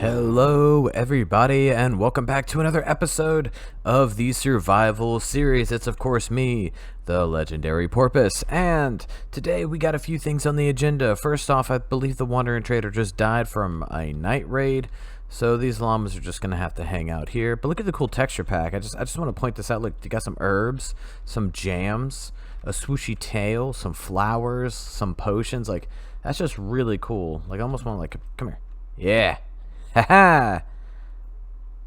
Hello everybody and welcome back to another episode of the survival series. It's of course me, the legendary Porpoise, and today we got a few things on the agenda. First off, I believe the wandering trader just died from a night raid, so these llamas are just gonna have to hang out here. But look at the cool texture pack. I just want to point this out. Look, you got some herbs, some jams, a swooshy tail, some flowers, some potions. Like, that's just really cool. Like, I almost want to, like, come here. Yeah. Haha.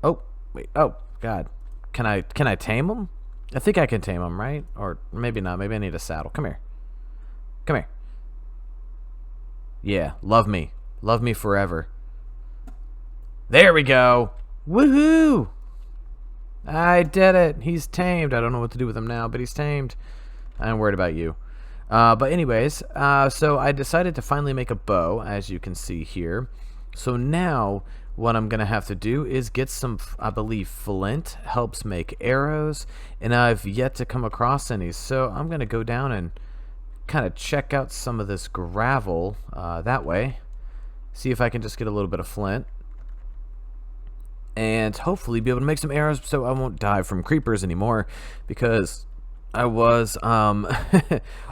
Oh, wait. Oh, God. Can I tame him? I think I can tame him, right? Or maybe not. Maybe I need a saddle. Come here. Come here. Yeah, love me. Love me forever. There we go. Woohoo! I did it. He's tamed. I don't know what to do with him now, but he's tamed. I'm worried about you. But anyways, so I decided to finally make a bow, as you can see here. So now what I'm going to have to do is get some, I believe, flint helps make arrows, and I've yet to come across any. So I'm going to go down and kind of check out some of this gravel that way. See if I can just get a little bit of flint. And hopefully be able to make some arrows so I won't die from creepers anymore, because I was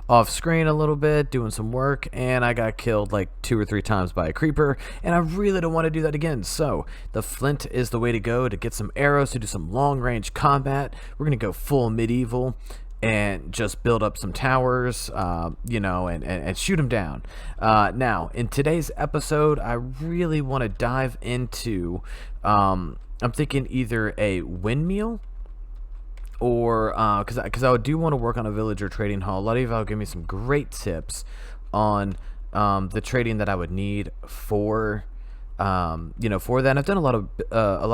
off screen a little bit doing some work and I got killed like 2 or 3 times by a creeper, and I really don't want to do that again. So the flint is the way to go to get some arrows to do some long range combat. We're gonna go full medieval and just build up some towers, you know, and shoot them down. Now in today's episode I really want to dive into I'm thinking either a windmill, or because I do want to work on a villager trading hall. A lot of you will give me some great tips on the trading that I would need for you know, for that. And I've done a lot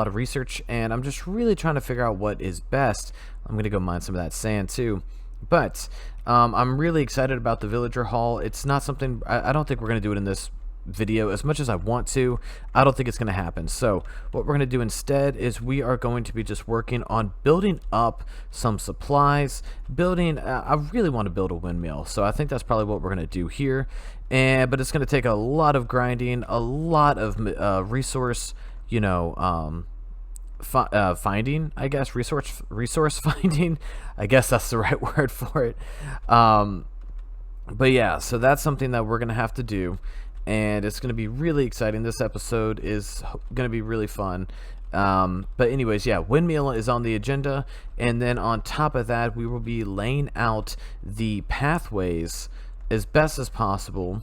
of research, and I'm just really trying to figure out what is best. I'm gonna go mine some of that sand too, but I'm really excited about the villager hall. It's not something I don't think we're gonna do it in this video as much as I want to. I don't think it's going to happen. So what we're going to do instead is we are going to be just working on building up some supplies, building I really want to build a windmill, so I think that's probably what we're going to do here. But it's going to take a lot of grinding, a lot of resource, you know, finding, I guess, resource finding, I guess that's the right word for it. But yeah, so that's something that we're going to have to do, and it's going to be really exciting. This episode is going to be really fun. But anyways, yeah, windmill is on the agenda, and then on top of that we will be laying out the pathways as best as possible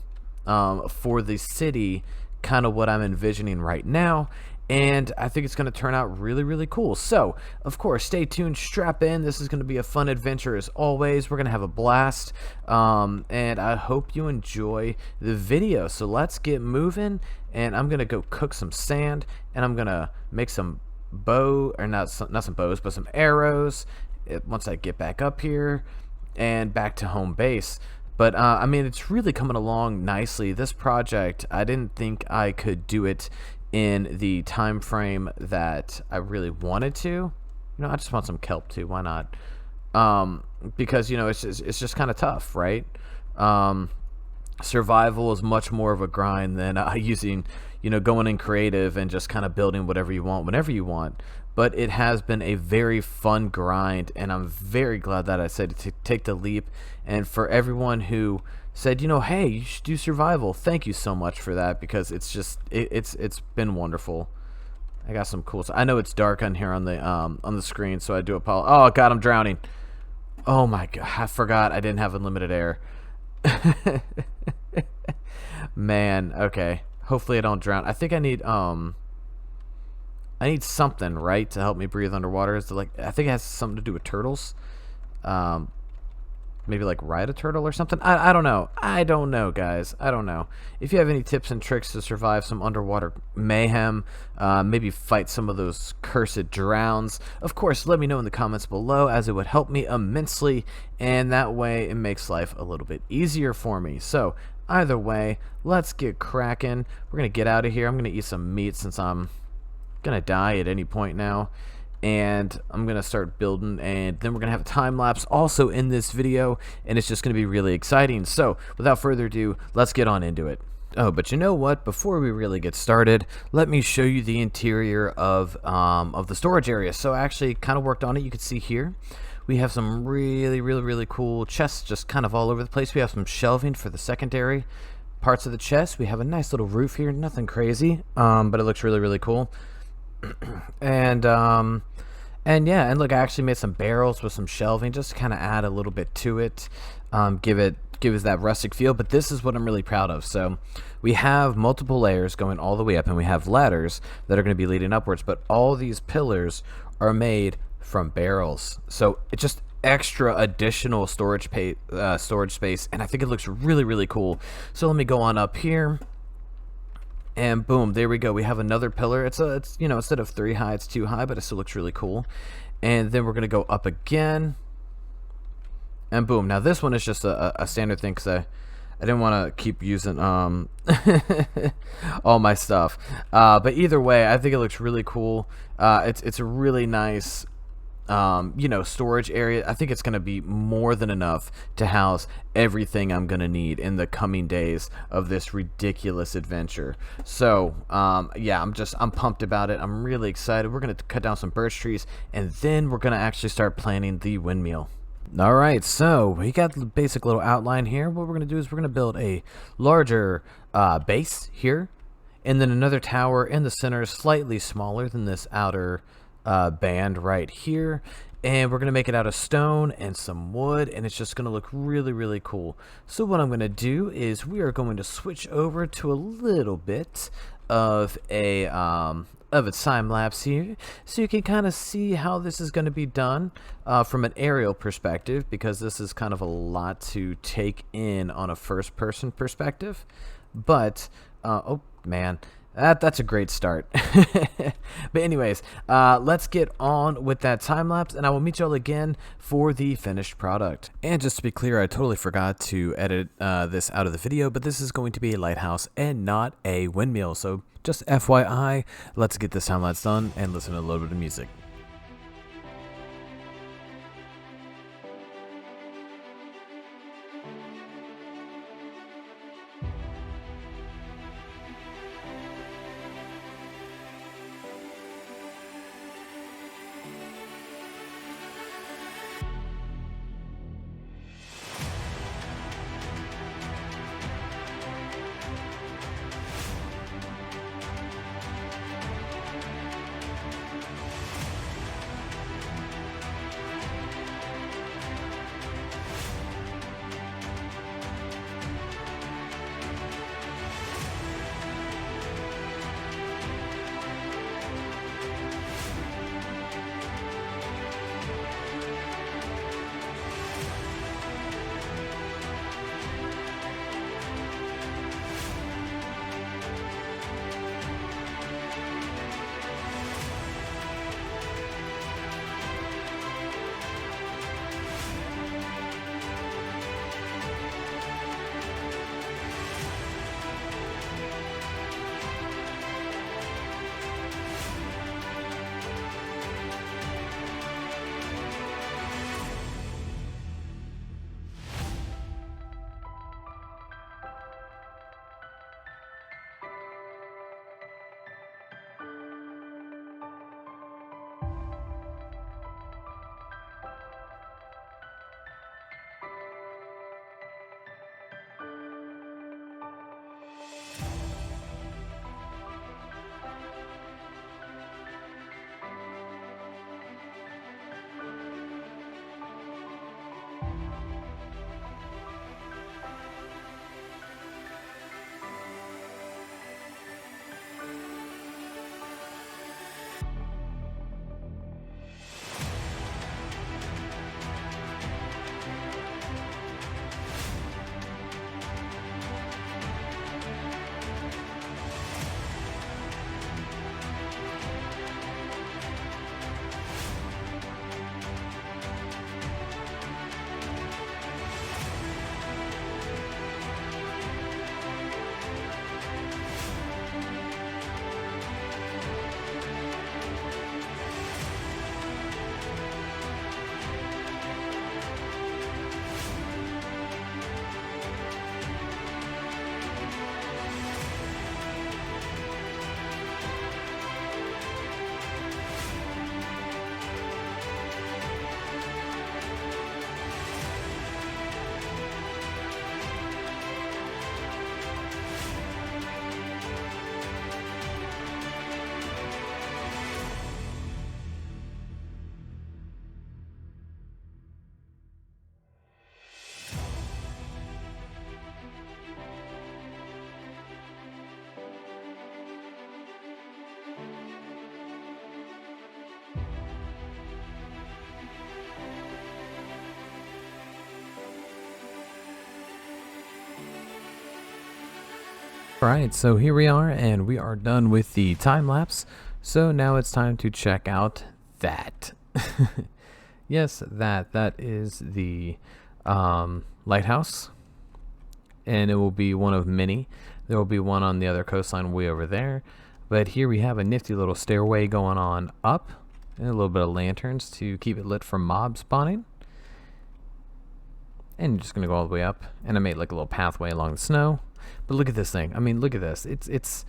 for the city, kind of what I'm envisioning right now. And I think it's going to turn out really, really cool. So, of course, stay tuned, strap in. This is going to be a fun adventure as always. We're going to have a blast. And I hope you enjoy the video. So let's get moving. And I'm going to go cook some sand. And I'm going to make some not some bows, but some arrows once I get back up here and back to home base. But, I mean, it's really coming along nicely. This project, I didn't think I could do it in the time frame that I really wanted to. You know, I just want some kelp too. Why not? Because, you know, it's just kind of tough, right? Survival is much more of a grind than using, you know, going in creative and just kind of building whatever you want whenever you want. But it has been a very fun grind, and I'm very glad that I said to take the leap. And for everyone who said, you know, hey, you should do survival, thank you so much for that, because it's just it's been wonderful. I got some cool stuff. I know it's dark on here on the screen, so I do apologize. Oh God, I'm drowning. Oh my God, I forgot I didn't have unlimited air. Man, okay, hopefully I don't drown. I think I need something, right, to help me breathe underwater. Is like, I think it has something to do with turtles. Maybe like ride a turtle or something. I don't know. I don't know, guys. I don't know. If you have any tips and tricks to survive some underwater mayhem, maybe fight some of those cursed drowns, of course, let me know in the comments below, as it would help me immensely, and that way it makes life a little bit easier for me. So either way, let's get cracking. We're gonna get out of here. I'm gonna eat some meat since I'm gonna die at any point now. And I'm gonna start building, and then we're gonna have a time lapse also in this video, and it's just gonna be really exciting. So without further ado, let's get on into it. Oh, but you know what? Before we really get started, let me show you the interior of the storage area. So I actually kind of worked on it. You can see here, we have some really cool chests just kind of all over the place. We have some shelving for the secondary parts of the chest. We have a nice little roof here, nothing crazy, but it looks really cool. and yeah, and look, I actually made some barrels with some shelving just to kind of add a little bit to it, give us that rustic feel. But this is what I'm really proud of. So we have multiple layers going all the way up, and we have ladders that are going to be leading upwards, but all these pillars are made from barrels, so it's just extra additional storage space, and I think it looks really cool. So let me go on up here, and boom, there we go. We have another pillar. It's you know, instead of 3 high, it's 2 high, but it still looks really cool. And then we're gonna go up again, and boom. Now this one is just a standard thing, because I didn't want to keep using all my stuff. But either way, I think it looks really cool. It's a really nice, you know, storage area. I think it's going to be more than enough to house everything I'm going to need in the coming days of this ridiculous adventure. So, yeah, I'm pumped about it. I'm really excited. We're going to cut down some birch trees, and then we're going to actually start planning the windmill. All right, so we got the basic little outline here. What we're going to do is we're going to build a larger base here, and then another tower in the center, slightly smaller than this outer band right here, and we're gonna make it out of stone and some wood, and it's just gonna look really cool. So what I'm gonna do is we are going to switch over to a little bit of a time lapse here, so you can kind of see how this is going to be done from an aerial perspective, because this is kind of a lot to take in on a first person perspective. But oh man, that's a great start. But anyways, let's get on with that time lapse, and I will meet y'all again for the finished product. And just to be clear, I totally forgot to edit this out of the video, but this is going to be a lighthouse and not a windmill. So just FYI, let's get this time lapse done and listen to a little bit of music. Alright, so here we are, and we are done with the time lapse. So now it's time to check out that. Yes, that is the lighthouse, and it will be one of many. There will be one on the other coastline way over there, but here we have a nifty little stairway going on up, and a little bit of lanterns to keep it lit from mob spawning. And you're just gonna go all the way up, and I made like a little pathway along the snow. But look at this thing. I mean, look at this. It's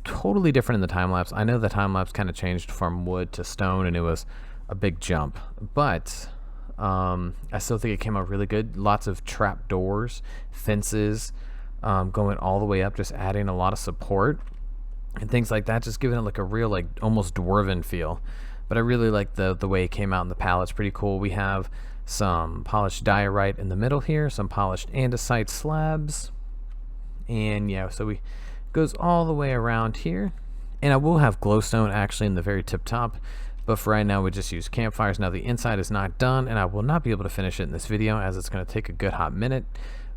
totally different in the time lapse. I know the time lapse kind of changed from wood to stone, and it was a big jump. But I still think it came out really good. Lots of trap doors, fences, going all the way up, just adding a lot of support and things like that. Just giving it like a real like almost dwarven feel. But I really like the way it came out in the palette's pretty cool. We have some polished diorite in the middle here, some polished andesite slabs. And yeah, so we goes all the way around here, and I will have glowstone actually in the very tip top, but for right now we just use campfires. Now the inside is not done, and I will not be able to finish it in this video as it's going to take a good hot minute,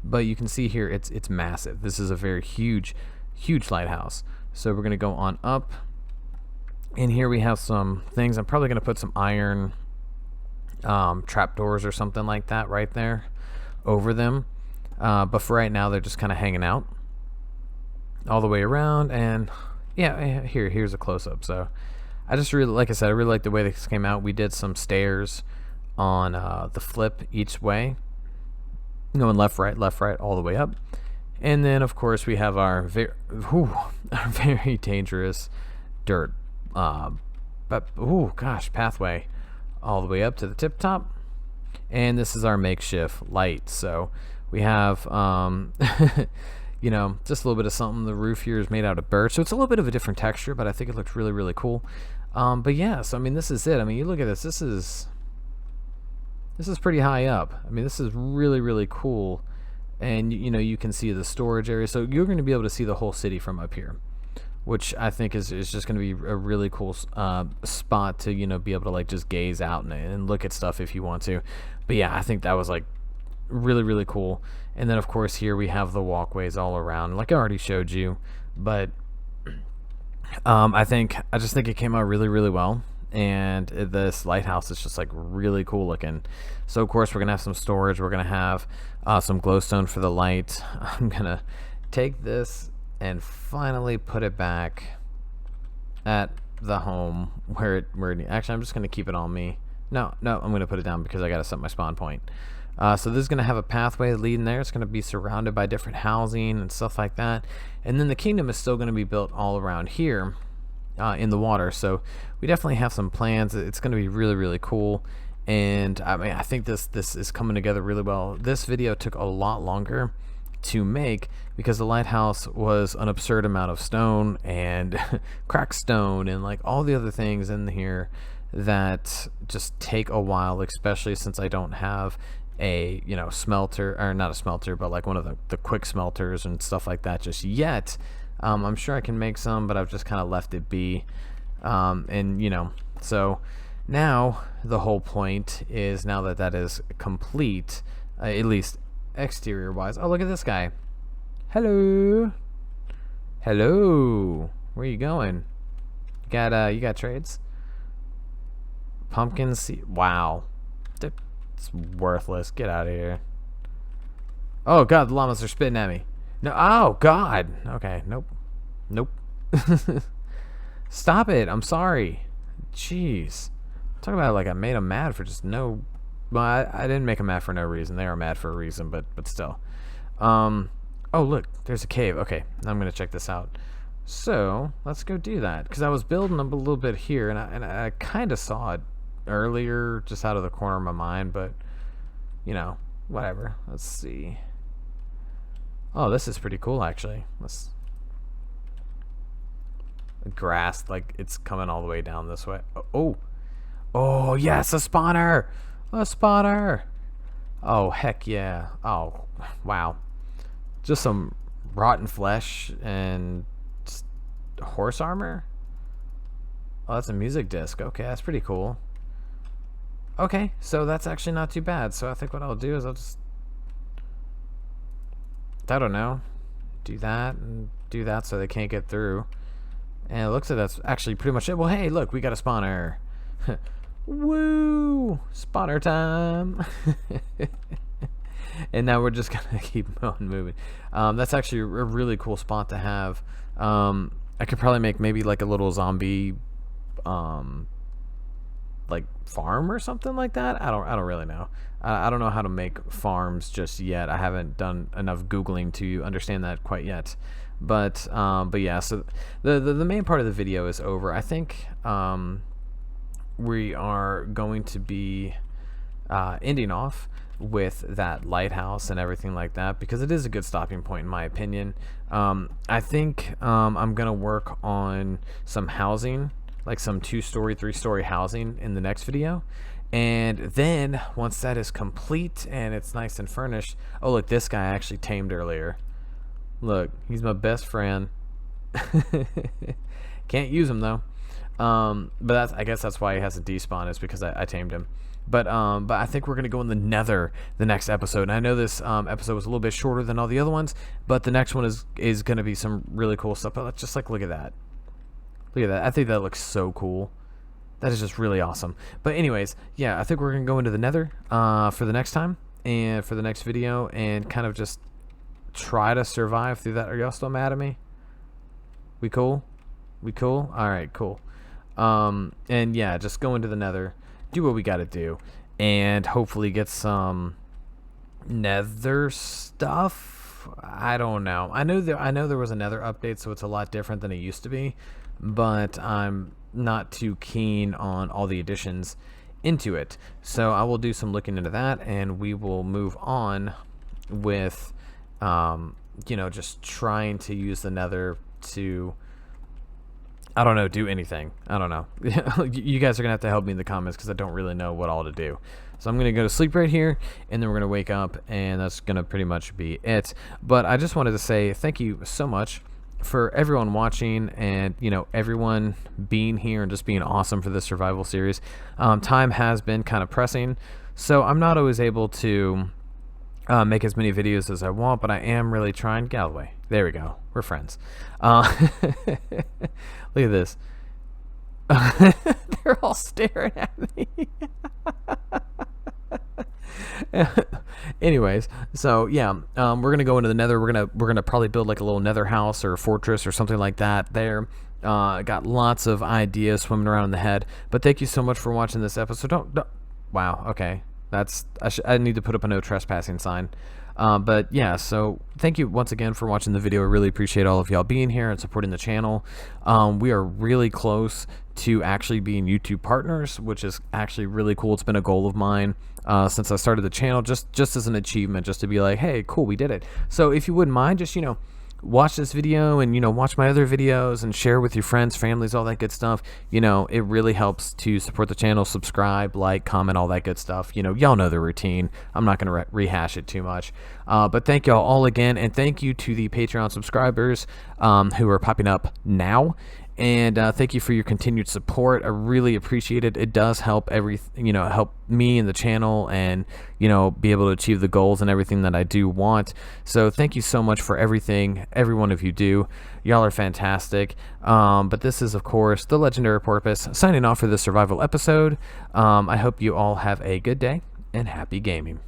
but you can see here it's massive. This is a very huge lighthouse. So we're going to go on up, and here we have some things. I'm probably going to put some iron trapdoors or something like that right there over them, but for right now they're just kind of hanging out all the way around. And yeah, here's a close-up. So I just really, like I said, I really like the way this came out. We did some stairs on the flip each way, going left right all the way up, and then of course we have our very dangerous dirt pathway all the way up to the tip top. And this is our makeshift light. So we have you know, just a little bit of something. The roof here is made out of birch, so it's a little bit of a different texture, but I think it looks really cool. But yeah, so I mean, this is it. I mean, you look at this. This is pretty high up. I mean, this is really cool, and you know, you can see the storage area. So you're going to be able to see the whole city from up here, which I think is just going to be a really cool spot to, you know, be able to like just gaze out and look at stuff if you want to. But yeah, I think that was like really cool. And then of course here we have the walkways all around, like I already showed you. But I just think it came out really well, and this lighthouse is just like really cool looking. So of course we're gonna have some storage. We're gonna have some glowstone for the light. I'm gonna take this and finally put it back at the home where it actually, I'm just gonna keep it on me. No, I'm gonna put it down because I gotta set my spawn point. So this is going to have a pathway leading there. It's going to be surrounded by different housing and stuff like that. And then the kingdom is still going to be built all around here in the water. So we definitely have some plans. It's going to be really cool. And I mean, I think this is coming together really well. This video took a lot longer to make because the lighthouse was an absurd amount of stone and cracked stone and like all the other things in here that just take a while, especially since I don't have a, you know, smelter, or not a smelter, but like one of the quick smelters and stuff like that just yet. I'm sure I can make some, but I've just kind of left it be. And you know, so now the whole point is, now that is complete, at least exterior wise. Oh, look at this guy. Hello, where you going? You got trades? Pumpkin seed. Wow, it's worthless. Get out of here. Oh god, the llamas are spitting at me. No, oh god. Okay, nope. Stop it. I'm sorry. Jeez. Talk about it like I made them mad for just no. Well, I didn't make them mad for no reason. They are mad for a reason, but still. Oh look, there's a cave. Okay, now I'm gonna check this out. So let's go do that, because I was building up a little bit here, and I kind of saw it earlier just out of the corner of my mind, but you know, whatever. Let's see. Oh, this is pretty cool actually. Let's grass, like it's coming all the way down this way. Oh yes, a spawner. Oh heck yeah. Oh wow, just some rotten flesh and just horse armor. Oh, that's a music disc. Okay, that's pretty cool. Okay, so that's actually not too bad. So I think what I'll do is I'll just, I don't know, do that and do that so they can't get through. And it looks like that's actually pretty much it. Well, hey, look, we got a spawner. Woo! Spawner time. And now we're just gonna keep on moving. That's actually a really cool spot to have. I could probably make maybe like a little zombie like farm or something like that. I don't really know. I don't know how to make farms just yet. I haven't done enough Googling to understand that quite yet. But yeah, so the main part of the video is over. I think we are going to be ending off with that lighthouse and everything like that, because it is a good stopping point in my opinion. I think I'm gonna work on some housing, like some 2-story, 3-story housing in the next video. And then once that is complete and it's nice and furnished, oh look, this guy I actually tamed earlier. Look, he's my best friend. Can't use him though. But I guess that's why he has a despawn, is because I tamed him. But I think we're gonna go in the Nether the next episode. And I know this episode was a little bit shorter than all the other ones, but the next one is gonna be some really cool stuff. But let's just like look at that. Look at that. I think that looks so cool. That is just really awesome. But anyways, yeah, I think we're gonna go into the Nether for the next time and for the next video, and kind of just try to survive through that. Are y'all still mad at me? We cool? We cool? All right, cool. And yeah, just go into the Nether, do what we got to do, and hopefully get some Nether stuff. I don't know. I know there was a Nether update, so it's a lot different than it used to be, but I'm not too keen on all the additions into it. So I will do some looking into that, and we will move on with you know, just trying to use the Nether to, I don't know, do anything. I don't know. You guys are gonna have to help me in the comments, because I don't really know what all to do. So I'm gonna go to sleep right here, and then we're gonna wake up, and that's gonna pretty much be it. But I just wanted to say thank you so much for everyone watching, and you know, everyone being here and just being awesome for this survival series. Time has been kind of pressing, so I'm not always able to make as many videos as I want, but I am really trying. Galloway, there we go, we're friends. Look at this. They're all staring at me. Anyways, so yeah, we're gonna go into the Nether. We're gonna probably build like a little Nether house or a fortress or something like that there. Got lots of ideas swimming around in the head. But thank you so much for watching this episode. Don't wow, okay, that's I need to put up a no trespassing sign. But yeah, so thank you once again for watching the video. I really appreciate all of y'all being here and supporting the channel. We are really close to actually being YouTube partners, which is actually really cool. It's been a goal of mine since I started the channel, just as an achievement, just to be like, hey, cool, we did it. So if you wouldn't mind, just, you know, watch this video and, you know, watch my other videos and share with your friends, families, all that good stuff. You know, it really helps to support the channel. Subscribe, like, comment, all that good stuff. You know, y'all know the routine. I'm not going to rehash it too much. But thank y'all all again, and thank you to the Patreon subscribers who are popping up now. And thank you for your continued support. I really appreciate it. It does help help me and the channel, and, you know, be able to achieve the goals and everything that I do want. So thank you so much for everything, every one of you do. Y'all are fantastic. But this is, of course, the Legendary Porpoise signing off for this survival episode. I hope you all have a good day and happy gaming.